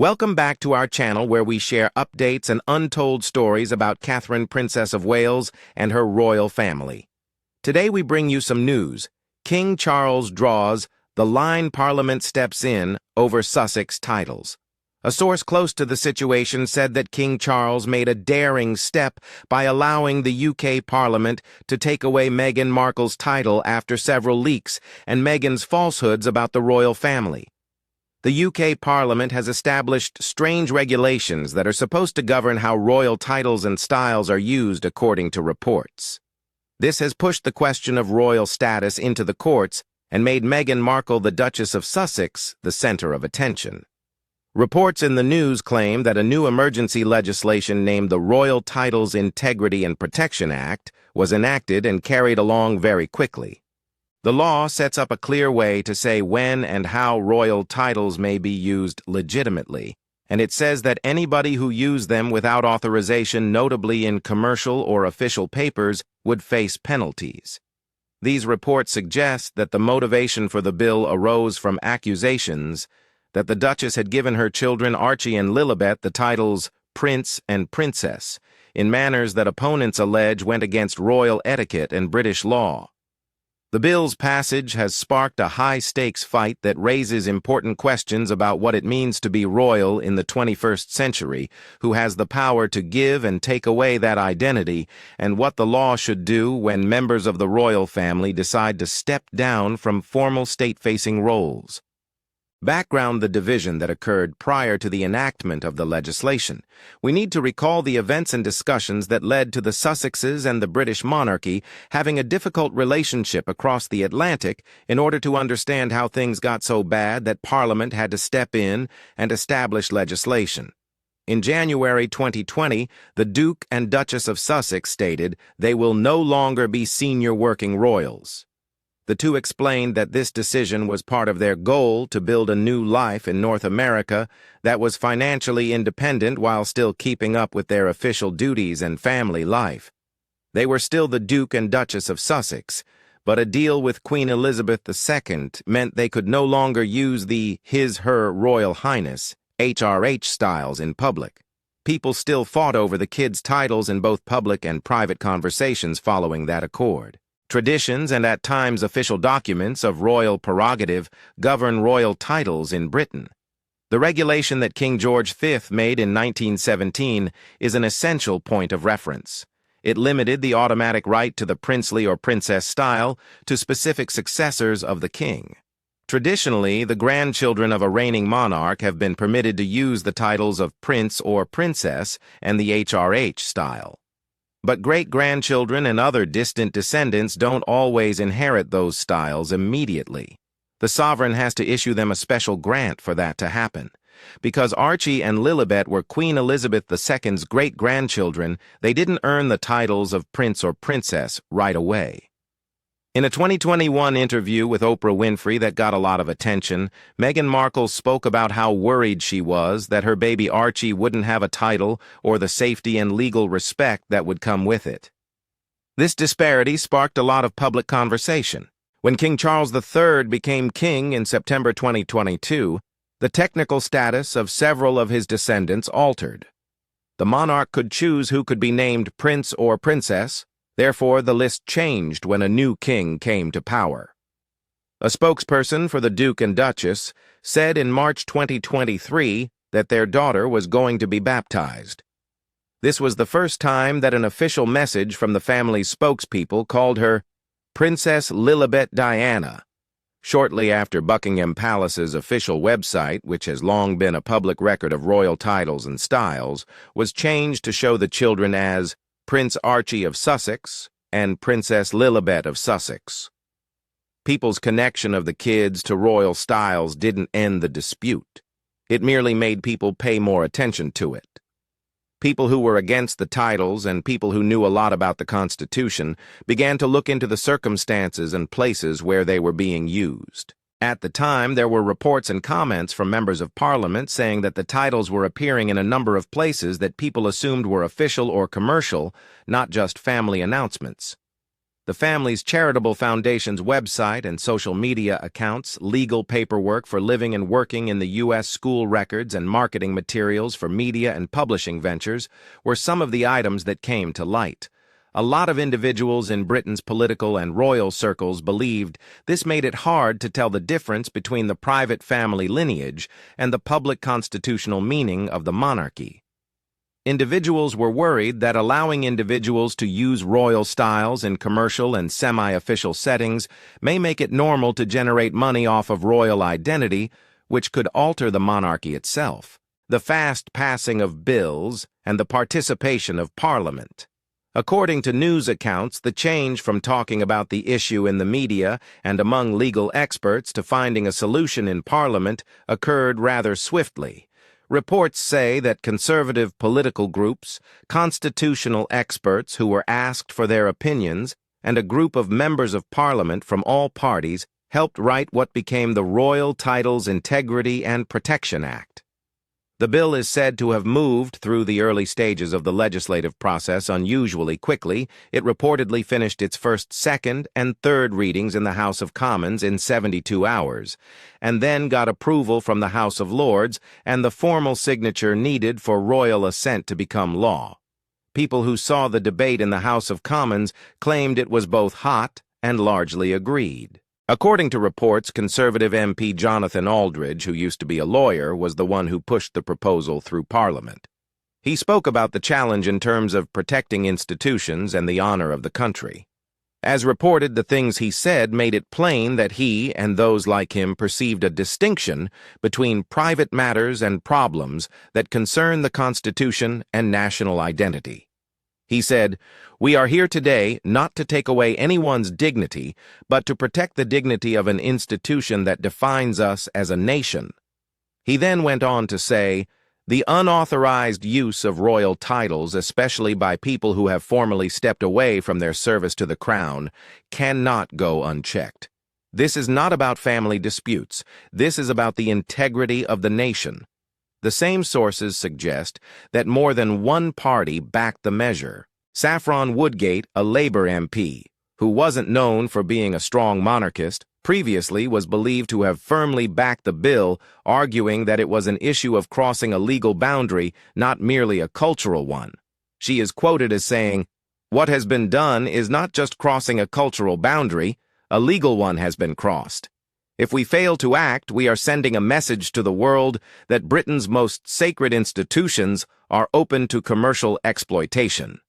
Welcome back to our channel where we share updates and untold stories about Catherine, Princess of Wales, and her royal family. Today we bring you some news. King Charles draws, the line Parliament steps in over Sussex titles. A source close to the situation said that King Charles made a daring step by allowing the UK Parliament to take away Meghan Markle's title after several leaks and Meghan's falsehoods about the royal family. The UK Parliament has established strange regulations that are supposed to govern how royal titles and styles are used according to reports. This has pushed the question of royal status into the courts and made Meghan Markle, the Duchess of Sussex, the center of attention. Reports in the news claim that a new emergency legislation named the Royal Titles Integrity and Protection Act was enacted and carried along very quickly. The law sets up a clear way to say when and how royal titles may be used legitimately, and it says that anybody who used them without authorization, notably in commercial or official papers, would face penalties. These reports suggest that the motivation for the bill arose from accusations that the Duchess had given her children Archie and Lilibet the titles Prince and Princess, in manners that opponents allege went against royal etiquette and British law. The bill's passage has sparked a high-stakes fight that raises important questions about what it means to be royal in the 21st century, who has the power to give and take away that identity, and what the law should do when members of the royal family decide to step down from formal state-facing roles. Background: the division that occurred prior to the enactment of the legislation. We need to recall the events and discussions that led to the Sussexes and the British monarchy having a difficult relationship across the Atlantic in order to understand how things got so bad that Parliament had to step in and establish legislation. In January 2020, the Duke and Duchess of Sussex stated they will no longer be senior working royals. The two explained that this decision was part of their goal to build a new life in North America that was financially independent while still keeping up with their official duties and family life. They were still the Duke and Duchess of Sussex, but a deal with Queen Elizabeth II meant they could no longer use the His/Her Royal Highness HRH styles in public. People still fought over the kids' titles in both public and private conversations following that accord. Traditions and at times official documents of royal prerogative govern royal titles in Britain. The regulation that King George V made in 1917 is an essential point of reference. It limited the automatic right to the princely or princess style to specific successors of the king. Traditionally, the grandchildren of a reigning monarch have been permitted to use the titles of prince or princess and the HRH style. But great-grandchildren and other distant descendants don't always inherit those styles immediately. The sovereign has to issue them a special grant for that to happen. Because Archie and Lilibet were Queen Elizabeth II's great-grandchildren, they didn't earn the titles of prince or princess right away. In a 2021 interview with Oprah Winfrey that got a lot of attention, Meghan Markle spoke about how worried she was that her baby Archie wouldn't have a title or the safety and legal respect that would come with it. This disparity sparked a lot of public conversation. When King Charles III became king in September 2022, the technical status of several of his descendants altered. The monarch could choose who could be named prince or princess. Therefore, the list changed when a new king came to power. A spokesperson for the Duke and Duchess said in March 2023 that their daughter was going to be baptized. This was the first time that an official message from the family's spokespeople called her Princess Lilibet Diana. Shortly after Buckingham Palace's official website, which has long been a public record of royal titles and styles, was changed to show the children as Prince Archie of Sussex and Princess Lilibet of Sussex. People's connection of the kids to royal styles didn't end the dispute. It merely made people pay more attention to it. People who were against the titles and people who knew a lot about the Constitution began to look into the circumstances and places where they were being used. At the time, there were reports and comments from members of Parliament saying that the titles were appearing in a number of places that people assumed were official or commercial, not just family announcements. The family's charitable foundation's website and social media accounts, legal paperwork for living and working in the U.S. school records, and marketing materials for media and publishing ventures were some of the items that came to light. A lot of individuals in Britain's political and royal circles believed this made it hard to tell the difference between the private family lineage and the public constitutional meaning of the monarchy. Individuals were worried that allowing individuals to use royal styles in commercial and semi-official settings may make it normal to generate money off of royal identity, which could alter the monarchy itself, the fast passing of bills, and the participation of Parliament. According to news accounts, the change from talking about the issue in the media and among legal experts to finding a solution in Parliament occurred rather swiftly. Reports say that conservative political groups, constitutional experts who were asked for their opinions, and a group of members of Parliament from all parties helped write what became the Royal Titles Integrity and Protection Act. The bill is said to have moved through the early stages of the legislative process unusually quickly. It reportedly finished its first, second, and third readings in the House of Commons in 72 hours, and then got approval from the House of Lords and the formal signature needed for royal assent to become law. People who saw the debate in the House of Commons claimed it was both hot and largely agreed. According to reports, Conservative MP Jonathan Aldridge, who used to be a lawyer, was the one who pushed the proposal through Parliament. He spoke about the challenge in terms of protecting institutions and the honor of the country. As reported, the things he said made it plain that he and those like him perceived a distinction between private matters and problems that concern the Constitution and national identity. He said, "We are here today not to take away anyone's dignity, but to protect the dignity of an institution that defines us as a nation." He then went on to say, "The unauthorized use of royal titles, especially by people who have formally stepped away from their service to the crown, cannot go unchecked. This is not about family disputes. This is about the integrity of the nation." The same sources suggest that more than one party backed the measure. Saffron Woodgate, a Labour MP, who wasn't known for being a strong monarchist, previously was believed to have firmly backed the bill, arguing that it was an issue of crossing a legal boundary, not merely a cultural one. She is quoted as saying, "What has been done is not just crossing a cultural boundary, a legal one has been crossed. If we fail to act, we are sending a message to the world that Britain's most sacred institutions are open to commercial exploitation."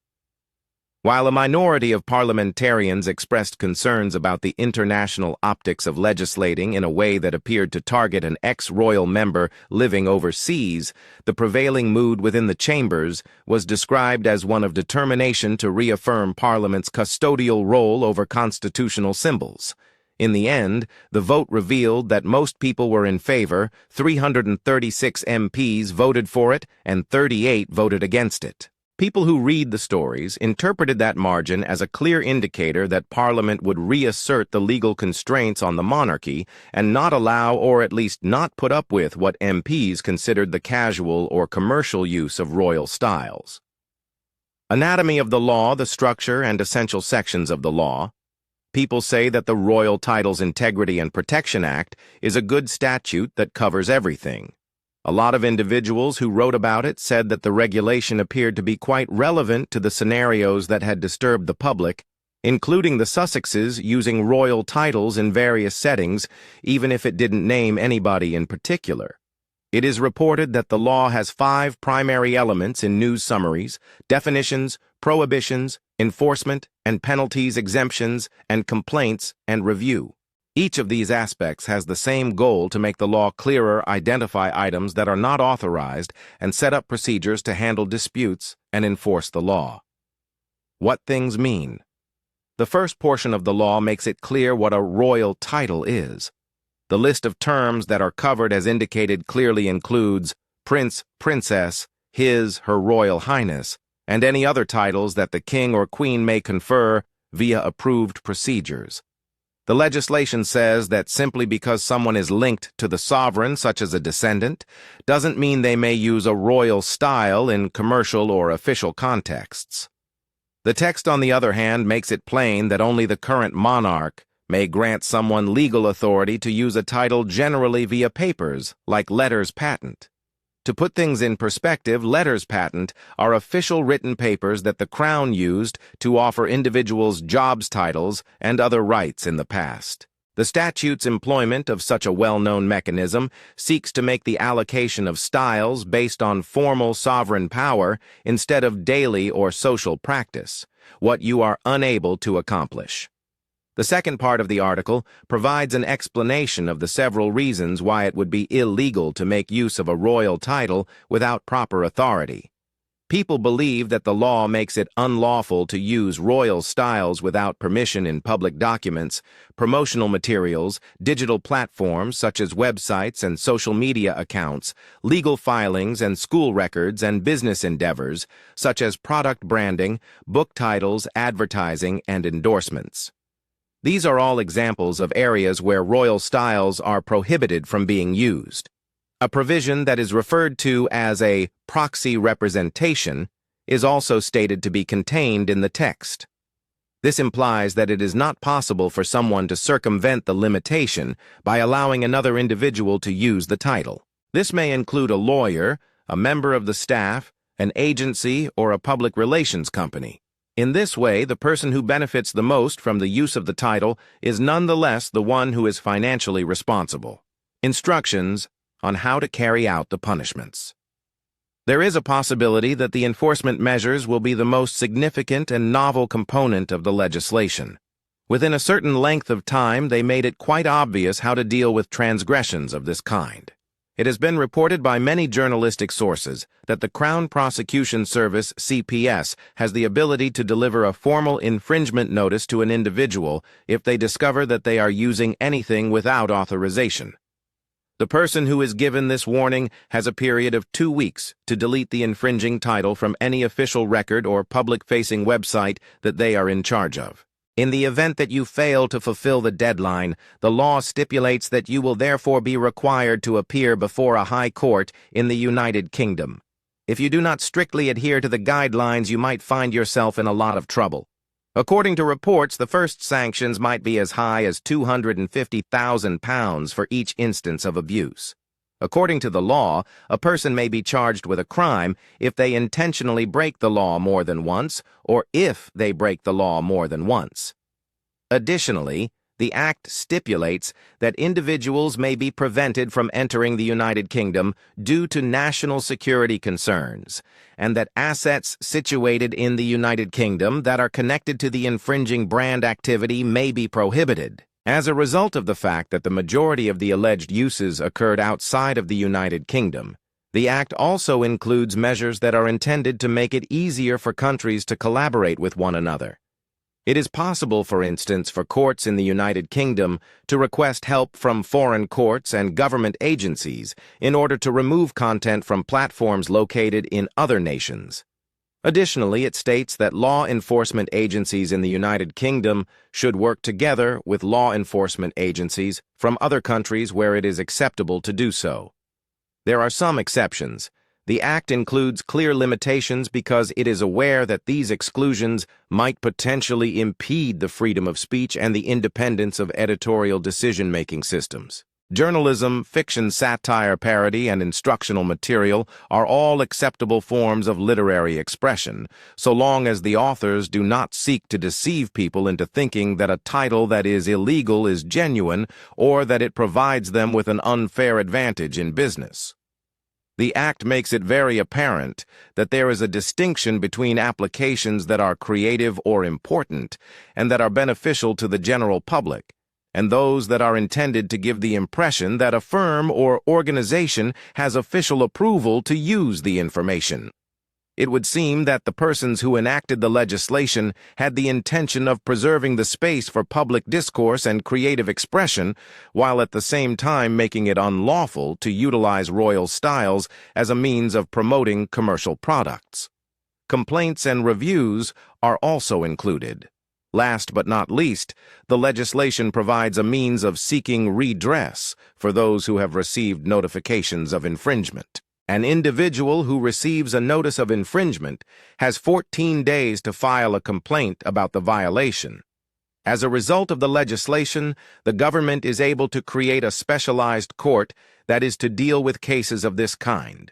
While a minority of parliamentarians expressed concerns about the international optics of legislating in a way that appeared to target an ex-royal member living overseas, the prevailing mood within the chambers was described as one of determination to reaffirm Parliament's custodial role over constitutional symbols. In the end, the vote revealed that most people were in favor. 336 MPs voted for it, and 38 voted against it. People who read the stories interpreted that margin as a clear indicator that Parliament would reassert the legal constraints on the monarchy and not allow, or at least not put up with, what MPs considered the casual or commercial use of royal styles. Anatomy of the law, the structure and essential sections of the law. People say that the Royal Titles Integrity and Protection Act is a good statute that covers everything. A lot of individuals who wrote about it said that the regulation appeared to be quite relevant to the scenarios that had disturbed the public, including the Sussexes using royal titles in various settings, even if it didn't name anybody in particular. It is reported that the law has 5 primary elements in news summaries: definitions, prohibitions, enforcement, and penalties, exemptions, and complaints and review. Each of these aspects has the same goal to make the law clearer, identify items that are not authorized, and set up procedures to handle disputes and enforce the law. What things mean. The first portion of the law makes it clear what a royal title is. The list of terms that are covered as indicated clearly includes Prince, Princess, His, Her Royal Highness, and any other titles that the King or Queen may confer via approved procedures. The legislation says that simply because someone is linked to the sovereign, such as a descendant, doesn't mean they may use a royal style in commercial or official contexts. The text, on the other hand, makes it plain that only the current monarch may grant someone legal authority to use a title generally via papers, like letters patent. To put things in perspective, letters patent are official written papers that the Crown used to offer individuals jobs titles and other rights in the past. The statute's employment of such a well-known mechanism seeks to make the allocation of styles based on formal sovereign power instead of daily or social practice, what you are unable to accomplish. The second part of the article provides an explanation of the several reasons why it would be illegal to make use of a royal title without proper authority. People believe that the law makes it unlawful to use royal styles without permission in public documents, promotional materials, digital platforms such as websites and social media accounts, legal filings and school records, and business endeavors such as product branding, book titles, advertising, and endorsements. These are all examples of areas where royal styles are prohibited from being used. A provision that is referred to as a proxy representation is also stated to be contained in the text. This implies that it is not possible for someone to circumvent the limitation by allowing another individual to use the title. This may include a lawyer, a member of the staff, an agency, or a public relations company. In this way, the person who benefits the most from the use of the title is nonetheless the one who is financially responsible. Instructions on how to carry out the punishments. There is a possibility that the enforcement measures will be the most significant and novel component of the legislation. Within a certain length of time, they made it quite obvious how to deal with transgressions of this kind. It has been reported by many journalistic sources that the Crown Prosecution Service, CPS, has the ability to deliver a formal infringement notice to an individual if they discover that they are using anything without authorization. The person who is given this warning has a period of 2 weeks to delete the infringing title from any official record or public-facing website that they are in charge of. In the event that you fail to fulfill the deadline, the law stipulates that you will therefore be required to appear before a high court in the United Kingdom. If you do not strictly adhere to the guidelines, you might find yourself in a lot of trouble. According to reports, the first sanctions might be as high as £250,000 for each instance of abuse. According to the law, a person may be charged with a crime if they intentionally break the law more than once, or if they break the law more than once. Additionally, the Act stipulates that individuals may be prevented from entering the United Kingdom due to national security concerns, and that assets situated in the United Kingdom that are connected to the infringing brand activity may be prohibited. As a result of the fact that the majority of the alleged uses occurred outside of the United Kingdom, the Act also includes measures that are intended to make it easier for countries to collaborate with one another. It is possible, for instance, for courts in the United Kingdom to request help from foreign courts and government agencies in order to remove content from platforms located in other nations. Additionally, it states that law enforcement agencies in the United Kingdom should work together with law enforcement agencies from other countries where it is acceptable to do so. There are some exceptions. The Act includes clear limitations because it is aware that these exclusions might potentially impede the freedom of speech and the independence of editorial decision-making systems. Journalism, fiction, satire, parody, and instructional material are all acceptable forms of literary expression, so long as the authors do not seek to deceive people into thinking that a title that is illegal is genuine or that it provides them with an unfair advantage in business. The Act makes it very apparent that there is a distinction between applications that are creative or important and that are beneficial to the general public, and those that are intended to give the impression that a firm or organization has official approval to use the information. It would seem that the persons who enacted the legislation had the intention of preserving the space for public discourse and creative expression, while at the same time making it unlawful to utilize royal styles as a means of promoting commercial products. Complaints and reviews are also included. Last but not least, the legislation provides a means of seeking redress for those who have received notifications of infringement. An individual who receives a notice of infringement has 14 days to file a complaint about the violation. As a result of the legislation, the government is able to create a specialized court that is to deal with cases of this kind.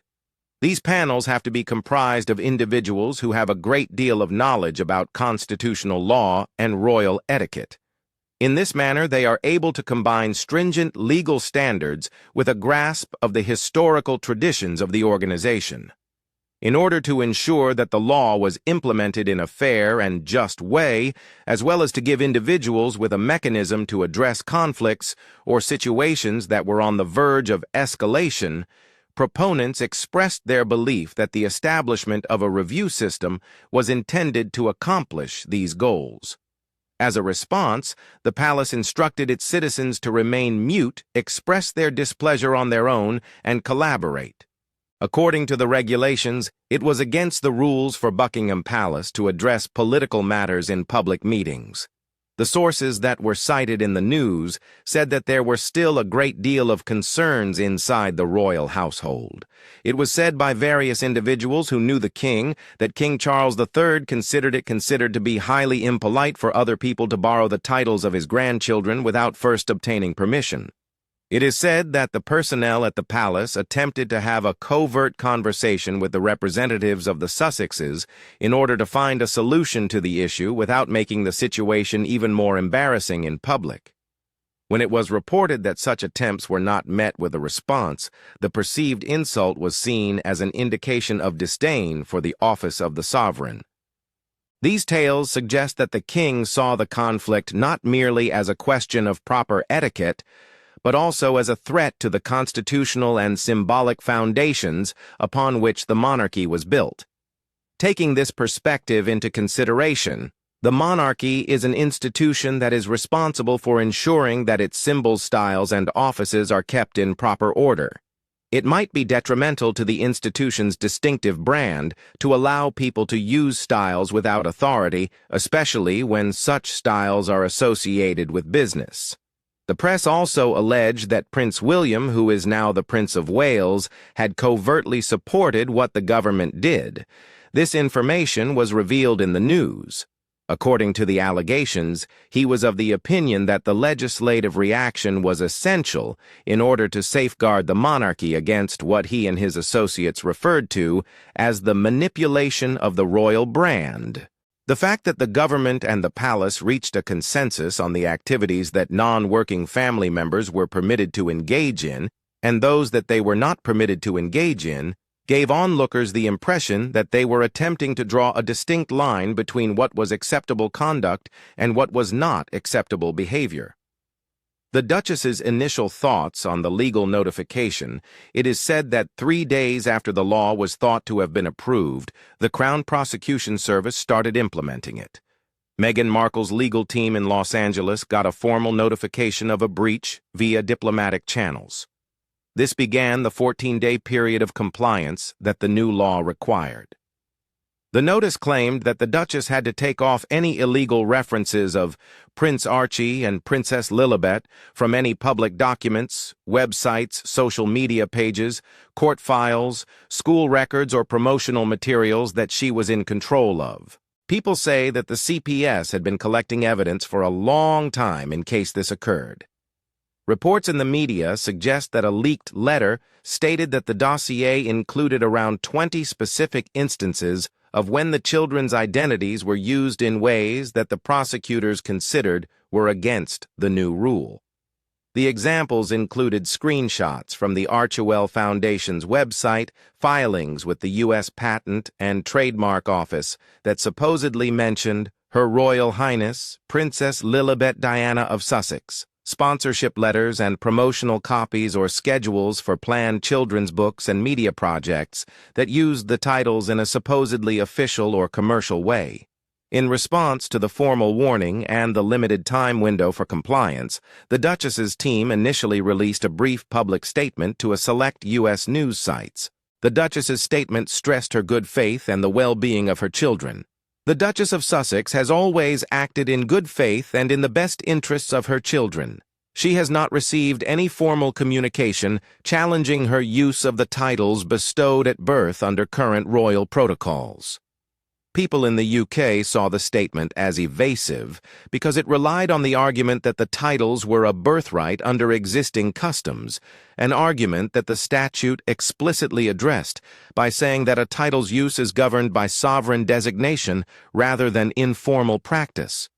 These panels have to be comprised of individuals who have a great deal of knowledge about constitutional law and royal etiquette. In this manner, they are able to combine stringent legal standards with a grasp of the historical traditions of the organization. In order to ensure that the law was implemented in a fair and just way, as well as to give individuals with a mechanism to address conflicts or situations that were on the verge of escalation, proponents expressed their belief that the establishment of a review system was intended to accomplish these goals. As a response, the palace instructed its citizens to remain mute, express their displeasure on their own, and collaborate. According to the regulations, it was against the rules for Buckingham Palace to address political matters in public meetings. The sources that were cited in the news said that there were still a great deal of concerns inside the royal household. It was said by various individuals who knew the king that King Charles III considered it to be highly impolite for other people to borrow the titles of his grandchildren without first obtaining permission. It is said that the personnel at the palace attempted to have a covert conversation with the representatives of the Sussexes in order to find a solution to the issue without making the situation even more embarrassing in public. When it was reported that such attempts were not met with a response, the perceived insult was seen as an indication of disdain for the office of the sovereign. These tales suggest that the king saw the conflict not merely as a question of proper etiquette, but also as a threat to the constitutional and symbolic foundations upon which the monarchy was built. Taking this perspective into consideration, the monarchy is an institution that is responsible for ensuring that its symbol styles and offices are kept in proper order. It might be detrimental to the institution's distinctive brand to allow people to use styles without authority, especially when such styles are associated with business. The press also alleged that Prince William, who is now the Prince of Wales, had covertly supported what the government did. This information was revealed in the news. According to the allegations, he was of the opinion that the legislative reaction was essential in order to safeguard the monarchy against what he and his associates referred to as the manipulation of the royal brand. The fact that the government and the palace reached a consensus on the activities that non-working family members were permitted to engage in and those that they were not permitted to engage in gave onlookers the impression that they were attempting to draw a distinct line between what was acceptable conduct and what was not acceptable behavior. The Duchess's initial thoughts on the legal notification, it is said that 3 days after the law was thought to have been approved, the Crown Prosecution Service started implementing it. Meghan Markle's legal team in Los Angeles got a formal notification of a breach via diplomatic channels. This began the 14-day period of compliance that the new law required. The notice claimed that the Duchess had to take off any illegal references of Prince Archie and Princess Lilibet from any public documents, websites, social media pages, court files, school records, or promotional materials that she was in control of. People say that the CPS had been collecting evidence for a long time in case this occurred. Reports in the media suggest that a leaked letter stated that the dossier included around 20 specific instances of when the children's identities were used in ways that the prosecutors considered were against the new rule. The examples included screenshots from the Archewell Foundation's website, filings with the U.S. Patent and Trademark Office that supposedly mentioned Her Royal Highness Princess Lilibet Diana of Sussex, sponsorship letters and promotional copies or schedules for planned children's books and media projects that used the titles in a supposedly official or commercial way. In response to the formal warning and the limited time window for compliance, the Duchess's team initially released a brief public statement to a select U.S. news sites. The Duchess's statement stressed her good faith and the well-being of her children. The Duchess of Sussex has always acted in good faith and in the best interests of her children. She has not received any formal communication challenging her use of the titles bestowed at birth under current royal protocols. People in the UK saw the statement as evasive because it relied on the argument that the titles were a birthright under existing customs, an argument that the statute explicitly addressed by saying that a title's use is governed by sovereign designation rather than informal practice.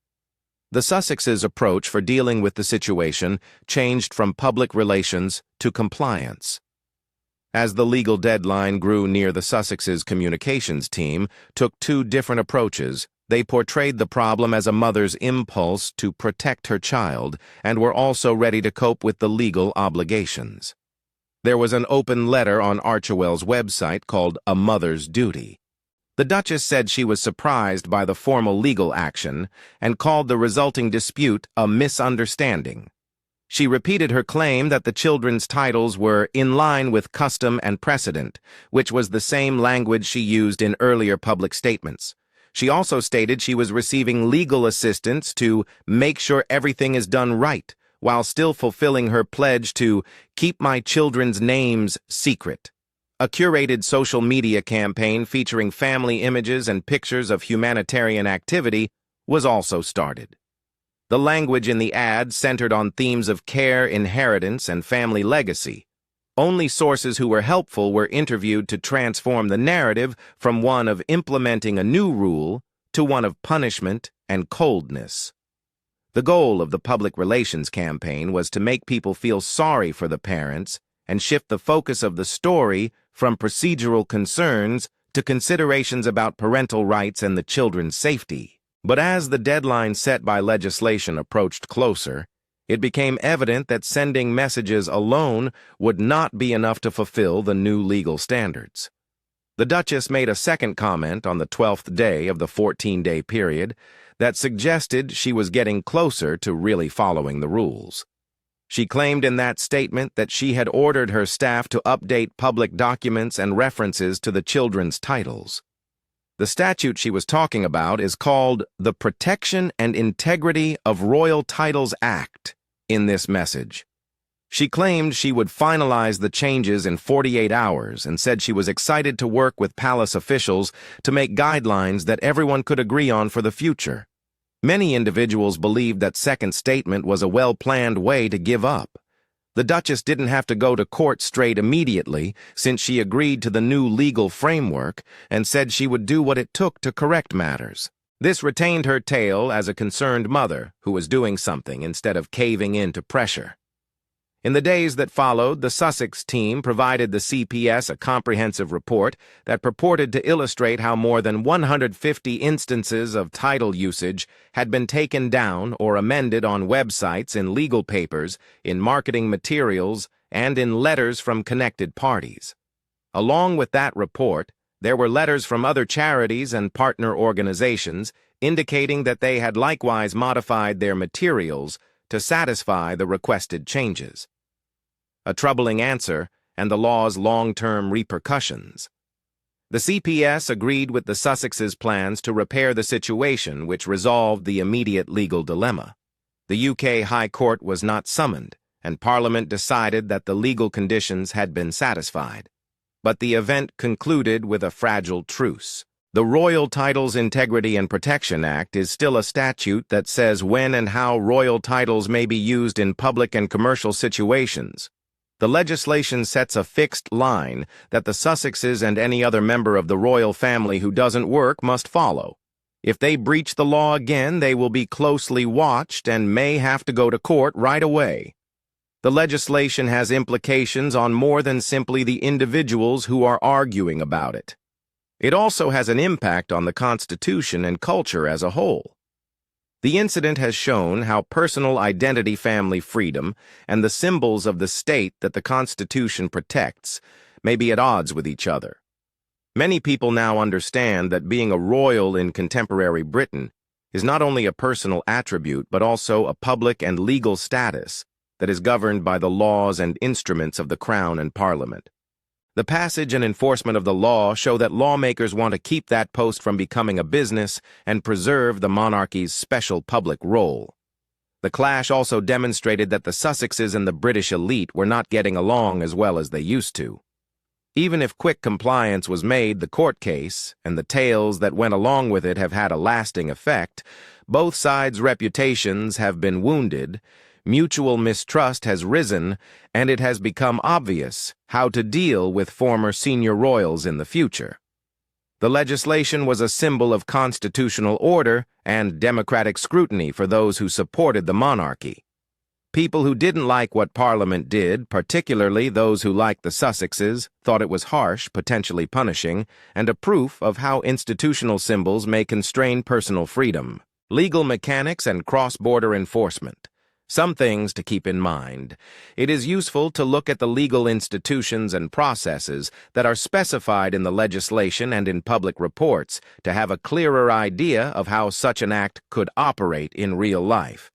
The Sussexes' approach for dealing with the situation changed from public relations to compliance. As the legal deadline grew near, the Sussexes' communications team took two different approaches. They portrayed the problem as a mother's impulse to protect her child and were also ready to cope with the legal obligations. There was an open letter on Archewell's website called A Mother's Duty. The Duchess said she was surprised by the formal legal action and called the resulting dispute a misunderstanding. She repeated her claim that the children's titles were in line with custom and precedent, which was the same language she used in earlier public statements. She also stated she was receiving legal assistance to make sure everything is done right, while still fulfilling her pledge to keep my children's names secret. A curated social media campaign featuring family images and pictures of humanitarian activity was also started. The language in the ad centered on themes of care, inheritance, and family legacy. Only sources who were helpful were interviewed to transform the narrative from one of implementing a new rule to one of punishment and coldness. The goal of the public relations campaign was to make people feel sorry for the parents and shift the focus of the story from procedural concerns to considerations about parental rights and the children's safety. But as the deadline set by legislation approached closer, it became evident that sending messages alone would not be enough to fulfill the new legal standards. The Duchess made a second comment on the 12th day of the 14-day period that suggested she was getting closer to really following the rules. She claimed in that statement that she had ordered her staff to update public documents and references to the children's titles. The statute she was talking about is called the Protection and Integrity of Royal Titles Act in this message. She claimed she would finalize the changes in 48 hours and said she was excited to work with palace officials to make guidelines that everyone could agree on for the future. Many individuals believed that second statement was a well-planned way to give up. The Duchess didn't have to go to court straight immediately since she agreed to the new legal framework and said she would do what it took to correct matters. This retained her tale as a concerned mother who was doing something instead of caving in to pressure. In the days that followed, the Sussex team provided the CPS a comprehensive report that purported to illustrate how more than 150 instances of title usage had been taken down or amended on websites, in legal papers, in marketing materials, and in letters from connected parties. Along with that report, there were letters from other charities and partner organizations indicating that they had likewise modified their materials to satisfy the requested changes. A troubling answer and the law's long-term repercussions. The CPS agreed with the Sussexes' plans to repair the situation, which resolved the immediate legal dilemma. The UK High Court was not summoned, and Parliament decided that the legal conditions had been satisfied. But the event concluded with a fragile truce. The Royal Titles Integrity and Protection Act is still a statute that says when and how royal titles may be used in public and commercial situations. The legislation sets a fixed line that the Sussexes and any other member of the royal family who doesn't work must follow. If they breach the law again, they will be closely watched and may have to go to court right away. The legislation has implications on more than simply the individuals who are arguing about it. It also has an impact on the Constitution and culture as a whole. The incident has shown how personal identity, family freedom, and the symbols of the state that the Constitution protects may be at odds with each other. Many people now understand that being a royal in contemporary Britain is not only a personal attribute but also a public and legal status that is governed by the laws and instruments of the Crown and Parliament. The passage and enforcement of the law show that lawmakers want to keep that post from becoming a business and preserve the monarchy's special public role. The clash also demonstrated that the Sussexes and the British elite were not getting along as well as they used to. Even if quick compliance was made, the court case and the tales that went along with it have had a lasting effect. Both sides' reputations have been wounded, mutual mistrust has risen, and it has become obvious how to deal with former senior royals in the future. The legislation was a symbol of constitutional order and democratic scrutiny for those who supported the monarchy. People who didn't like what Parliament did, particularly those who liked the Sussexes, thought it was harsh, potentially punishing, and a proof of how institutional symbols may constrain personal freedom. Legal mechanics and cross-border enforcement. Some things to keep in mind. It is useful to look at the legal institutions and processes that are specified in the legislation and in public reports to have a clearer idea of how such an act could operate in real life.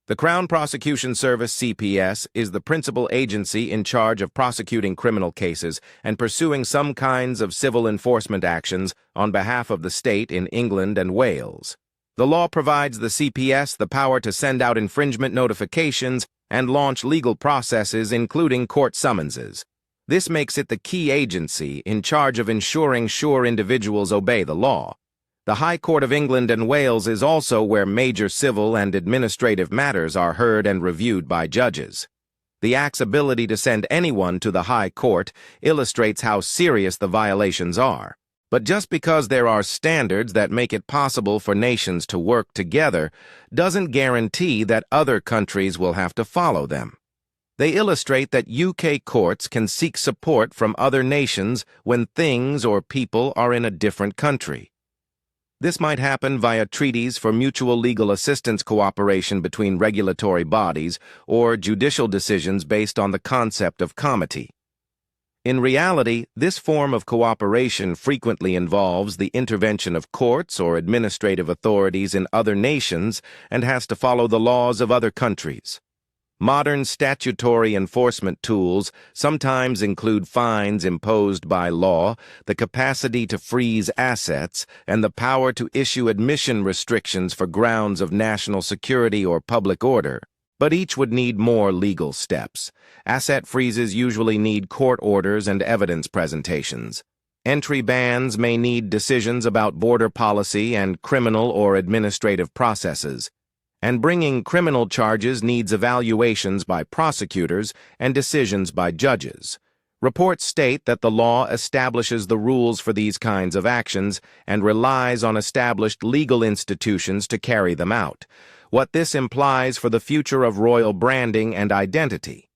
The Crown Prosecution Service, CPS, is the principal agency in charge of prosecuting criminal cases and pursuing some kinds of civil enforcement actions on behalf of the state in England and Wales. The law provides the CPS the power to send out infringement notifications and launch legal processes, including court summonses. This makes it the key agency in charge of ensuring sure individuals obey the law. The High Court of England and Wales is also where major civil and administrative matters are heard and reviewed by judges. The Act's ability to send anyone to the High Court illustrates how serious the violations are. But just because there are standards that make it possible for nations to work together doesn't guarantee that other countries will have to follow them. They illustrate that UK courts can seek support from other nations when things or people are in a different country. This might happen via treaties for mutual legal assistance cooperation between regulatory bodies or judicial decisions based on the concept of comity. In reality, this form of cooperation frequently involves the intervention of courts or administrative authorities in other nations and has to follow the laws of other countries. Modern statutory enforcement tools sometimes include fines imposed by law, the capacity to freeze assets, and the power to issue admission restrictions for grounds of national security or public order. But each would need more legal steps. Asset freezes usually need court orders and evidence presentations. Entry bans may need decisions about border policy and criminal or administrative processes. And bringing criminal charges needs evaluations by prosecutors and decisions by judges. Reports state that the law establishes the rules for these kinds of actions and relies on established legal institutions to carry them out. What this implies for the future of royal branding and identity.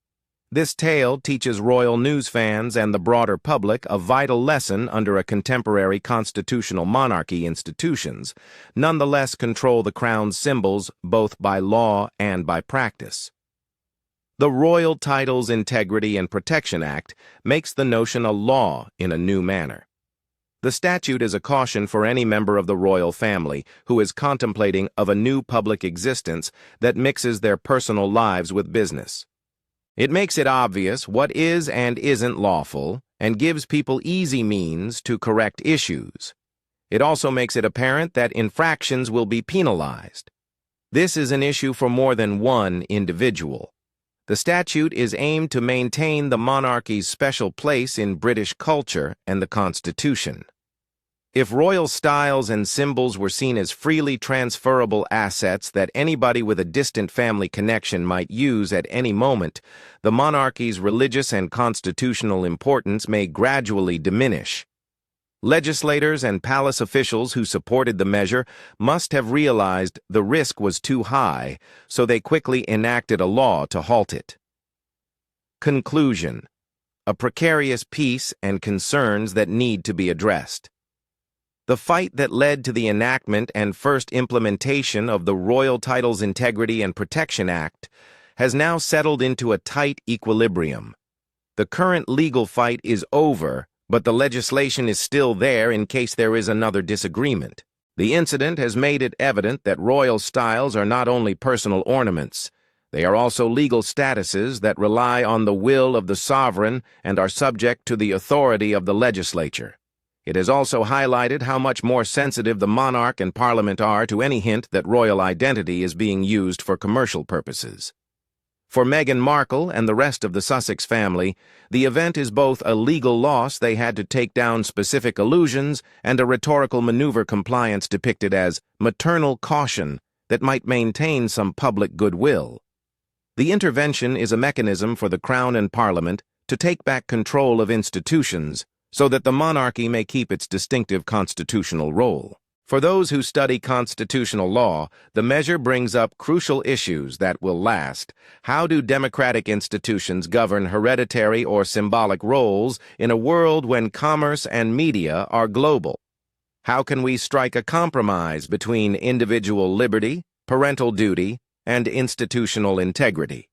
This tale teaches royal news fans and the broader public a vital lesson under a contemporary constitutional monarchy institutions, nonetheless control the crown's symbols both by law and by practice. The Royal Titles Integrity and Protection Act makes the notion a law in a new manner. The statute is a caution for any member of the royal family who is contemplating of a new public existence that mixes their personal lives with business. It makes it obvious what is and isn't lawful and gives people easy means to correct issues. It also makes it apparent that infractions will be penalized. This is an issue for more than one individual. The statute is aimed to maintain the monarchy's special place in British culture and the Constitution. If royal styles and symbols were seen as freely transferable assets that anybody with a distant family connection might use at any moment, the monarchy's religious and constitutional importance may gradually diminish. Legislators and palace officials who supported the measure must have realized the risk was too high, so they quickly enacted a law to halt it. Conclusion: a precarious peace and concerns that need to be addressed. The fight that led to the enactment and first implementation of the Royal Titles Integrity and Protection Act has now settled into a tight equilibrium. The current legal fight is over, but the legislation is still there in case there is another disagreement. The incident has made it evident that royal styles are not only personal ornaments, they are also legal statuses that rely on the will of the sovereign and are subject to the authority of the legislature. It has also highlighted how much more sensitive the monarch and Parliament are to any hint that royal identity is being used for commercial purposes. For Meghan Markle and the rest of the Sussex family, the event is both a legal loss they had to take down specific allusions and a rhetorical maneuver compliance depicted as maternal caution that might maintain some public goodwill. The intervention is a mechanism for the Crown and Parliament to take back control of institutions so that the monarchy may keep its distinctive constitutional role. For those who study constitutional law, the measure brings up crucial issues that will last. How do democratic institutions govern hereditary or symbolic roles in a world when commerce and media are global? How can we strike a compromise between individual liberty, parental duty, and institutional integrity?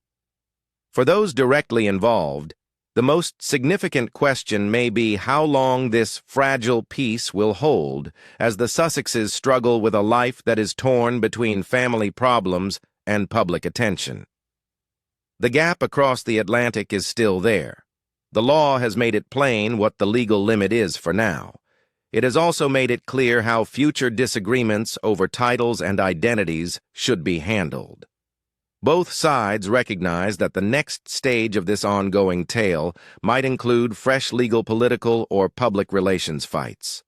For those directly involved, the most significant question may be how long this fragile peace will hold as the Sussexes struggle with a life that is torn between family problems and public attention. The gap across the Atlantic is still there. The law has made it plain what the legal limit is for now. It has also made it clear how future disagreements over titles and identities should be handled. Both sides recognize that the next stage of this ongoing tale might include fresh legal, political, or public relations fights.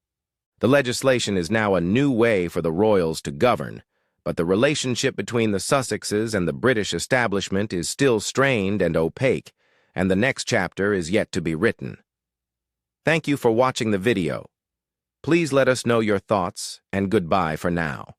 The legislation is now a new way for the royals to govern, but the relationship between the Sussexes and the British establishment is still strained and opaque, and the next chapter is yet to be written. Thank you for watching the video. Please let us know your thoughts, and goodbye for now.